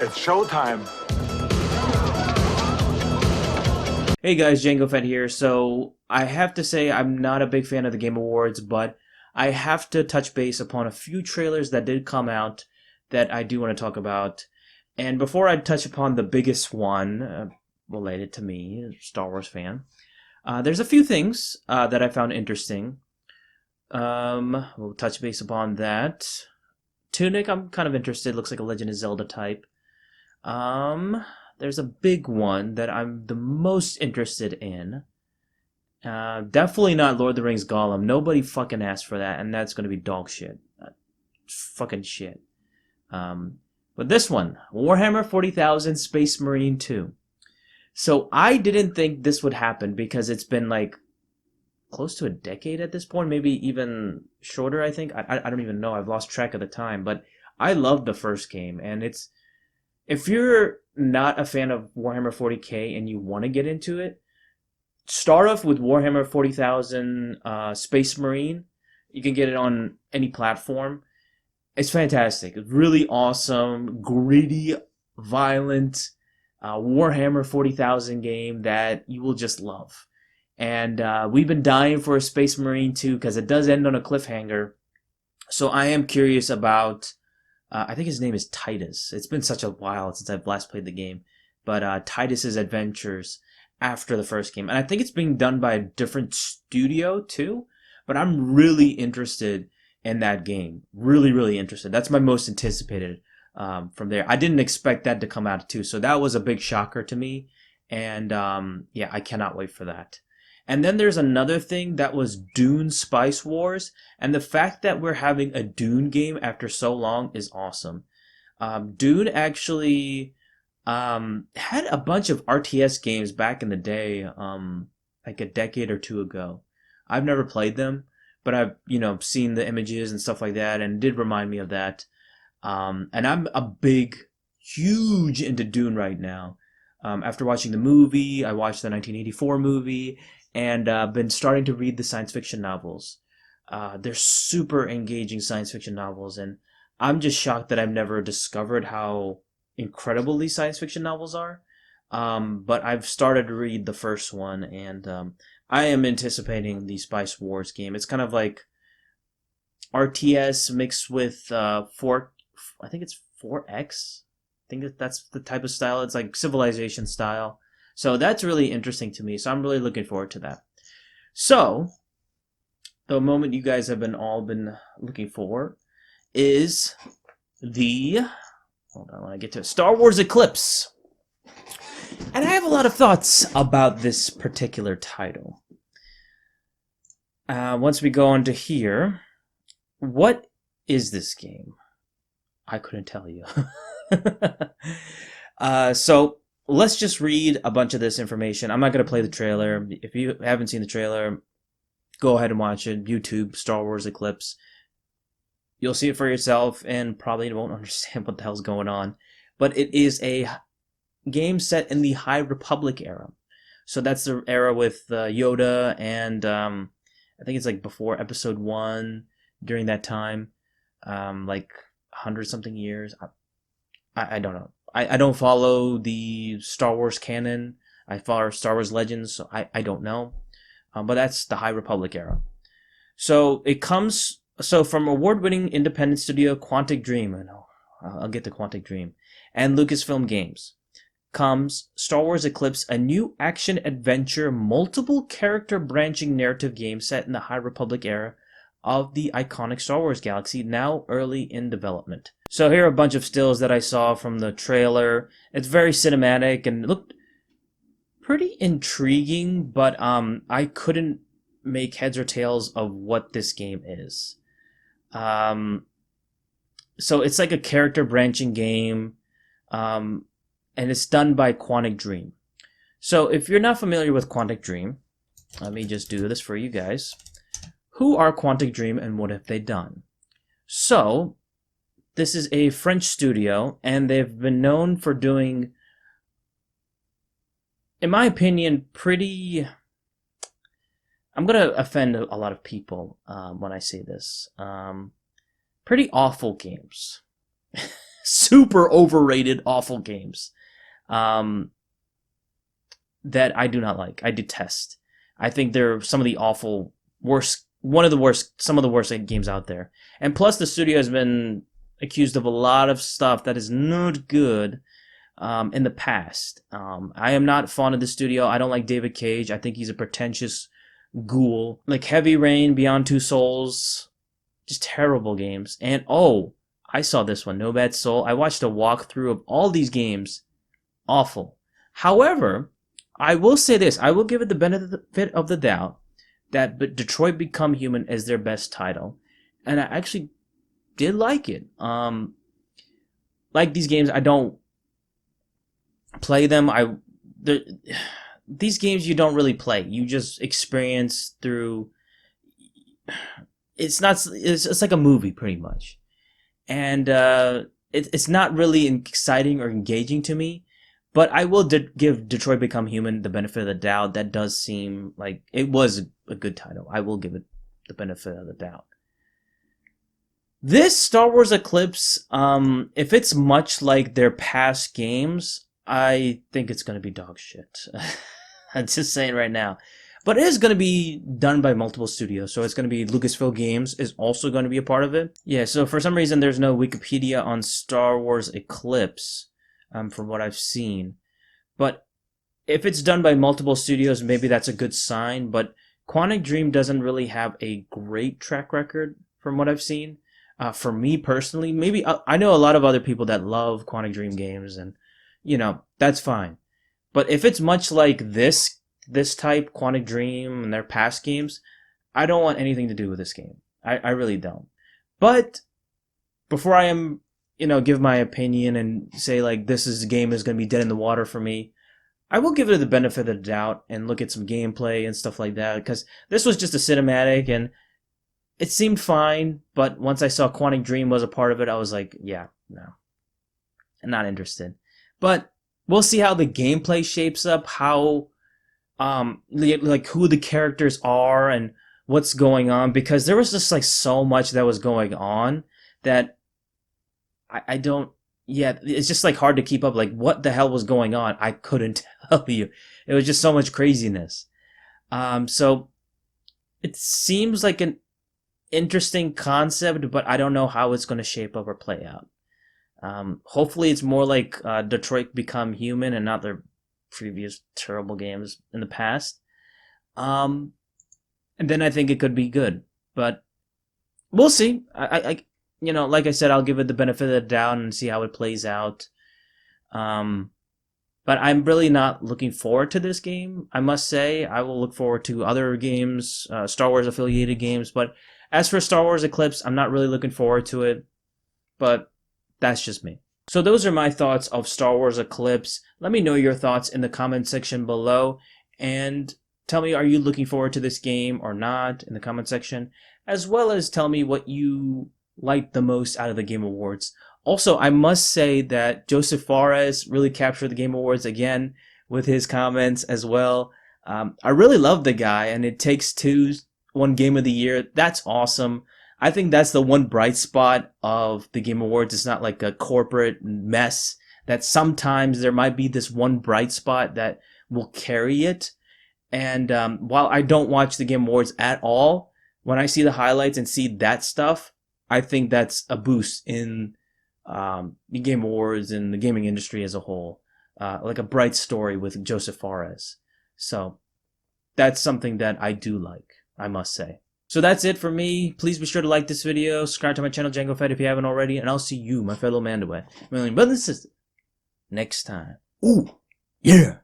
It's showtime. Hey guys, Django Fett here. So I have to say I'm not a big fan of the Game Awards, but I have to touch base upon a few trailers that did come out that I do want to talk about. And before I touch upon the biggest one related to me, a Star Wars fan, there's a few things that I found interesting. We'll touch base upon that. Tunic, I'm kind of interested. Looks like a Legend of Zelda type. Um, there's a big one that I'm the most interested in. Definitely not Lord of the Rings Gollum. Nobody fucking asked for that, and that's going to be dog shit. Fucking shit. But this one, Warhammer 40,000 Space Marine 2. So I didn't think this would happen because it's been like close to a decade at this point, maybe even shorter, I think. I don't even know. I've lost track of the time, but I loved the first game, and it's if you're not a fan of Warhammer 40k and you want to get into it, start off with Warhammer 40,000 Space Marine. You can get it on any platform. It's fantastic. It's really awesome, gritty, violent Warhammer 40,000 game that you will just love. And we've been dying for a Space Marine 2 because it does end on a cliffhanger. So I am curious about I think his name is Titus. It's been such a while since I've last played the game. But Titus's adventures after the first game. And I think it's being done by a different studio too. But I'm really interested in that game. Really, really interested. That's my most anticipated from there. I didn't expect that to come out too. So that was a big shocker to me. And yeah, I cannot wait for that. And then there's another thing that was Dune Spice Wars. And the fact that we're having a Dune game after so long is awesome. Dune actually had a bunch of RTS games back in the day, like a decade or two ago. I've never played them, but I've, seen the images and stuff like that, and it did remind me of that. And I'm a huge into Dune right now. After watching the movie, I watched the 1984 movie, and been starting to read the science fiction novels. They're super engaging science fiction novels, and I'm just shocked that I've never discovered how incredible these science fiction novels are. But I've started to read the first one, and I am anticipating the Spice Wars game. It's kind of like RTS mixed with I think it's 4X. I think that's the type of style. It's like Civilization style. So that's really interesting to me. So I'm really looking forward to that. So the moment you guys have been looking for is the hold on, when I get to Star Wars Eclipse. And I have a lot of thoughts about this particular title. Once we go on to here, what is this game? I couldn't tell you. So let's just read a bunch of this information. I'm not going to play the trailer. If you haven't seen the trailer, go ahead and watch it. YouTube, Star Wars Eclipse. You'll see it for yourself and probably won't understand what the hell's going on. But it is a game set in the High Republic era. So that's the era with Yoda and I think it's like before Episode 1, during that time. Like 100 something years. I don't know. I don't follow the Star Wars canon. I follow Star Wars Legends, so I don't know. But that's the High Republic era. So it comes from award-winning independent studio Quantic Dream. I know. I'll get to Quantic Dream. And Lucasfilm Games comes Star Wars Eclipse, a new action-adventure, multiple-character branching narrative game set in the High Republic era of the iconic Star Wars galaxy, now early in development. So here are a bunch of stills that I saw from the trailer. It's very cinematic and looked pretty intriguing, but I couldn't make heads or tails of what this game is. So it's like a character branching game, and it's done by Quantic Dream. So if you're not familiar with Quantic Dream, let me just do this for you guys. Who are Quantic Dream and what have they done? So, this is a French studio, and they've been known for doing, in my opinion, pretty... I'm going to offend a lot of people when I say this. Pretty awful games. super overrated, awful games that I do not like. I detest. I think they're some of the awful, worst, one of the worst, some of the worst games out there. And plus, the studio has been accused of a lot of stuff that is not good in the past. I am not fond of the studio. I don't like David Cage. I think he's a pretentious ghoul. Like Heavy Rain, Beyond Two Souls, just terrible games. And oh, I saw this one, No Bad Soul. I watched a walkthrough of all these games. Awful. However, I will say this. I will give it the benefit of the doubt that Detroit Become Human is their best title. And I actually did like it. Like these games, I don't play them. These games you don't really play. You just experience through. It's not. It's like a movie, pretty much, and it's not really exciting or engaging to me. But I will give Detroit Become Human the benefit of the doubt. That does seem like it was a good title. I will give it the benefit of the doubt. This Star Wars Eclipse, if it's much like their past games, I think it's going to be dog shit. I'm just saying right now. But it is going to be done by multiple studios, so it's going to be Lucasfilm Games is also going to be a part of it. Yeah, so for some reason there's no Wikipedia on Star Wars Eclipse, from what I've seen. But if it's done by multiple studios, maybe that's a good sign. But Quantic Dream doesn't really have a great track record from what I've seen. For me personally, maybe I know a lot of other people that love Quantic Dream games, and that's fine. But if it's much like this type, Quantic Dream and their past games, I don't want anything to do with this game. I really don't. But before I give my opinion and say like this game is going to be dead in the water for me, I will give it the benefit of the doubt and look at some gameplay and stuff like that, because this was just a cinematic and it seemed fine, but once I saw Quantic Dream was a part of it, I was like, yeah, no, I'm not interested. But we'll see how the gameplay shapes up, how like who the characters are and what's going on, because there was just like so much that was going on that I don't. Yeah, it's just like hard to keep up. Like, what the hell was going on? I couldn't tell you. It was just so much craziness. So it seems like an interesting concept, but I don't know how it's going to shape up or play out. Hopefully it's more like Detroit Become Human and not their previous terrible games in the past. And then I think it could be good, but we'll see. I like I said, I'll give it the benefit of the doubt and see how it plays out. But I'm really not looking forward to this game, I must say. I will look forward to other games, Star Wars affiliated games, but as for Star Wars Eclipse, I'm not really looking forward to it, but that's just me. So those are my thoughts of Star Wars Eclipse. Let me know your thoughts in the comment section below, and tell me, are you looking forward to this game or not in the comment section, as well as tell me what you liked the most out of the Game Awards. Also, I must say that Joseph Fares really captured the Game Awards again with his comments as well. I really love the guy, and It Takes Two won Game of the Year. That's awesome. I think that's the one bright spot of the Game Awards. It's not like a corporate mess, that sometimes there might be this one bright spot that will carry it. And while I don't watch the Game Awards at all, when I see the highlights and see that stuff, I think that's a boost in the Game Awards and the gaming industry as a whole. Like a bright story with Joseph Fares. So that's something that I do like, I must say. So that's it for me. Please be sure to like this video, subscribe to my channel, Django Fett, if you haven't already, and I'll see you, my fellow Mandaway, my brothers and sisters, next time. Ooh, yeah!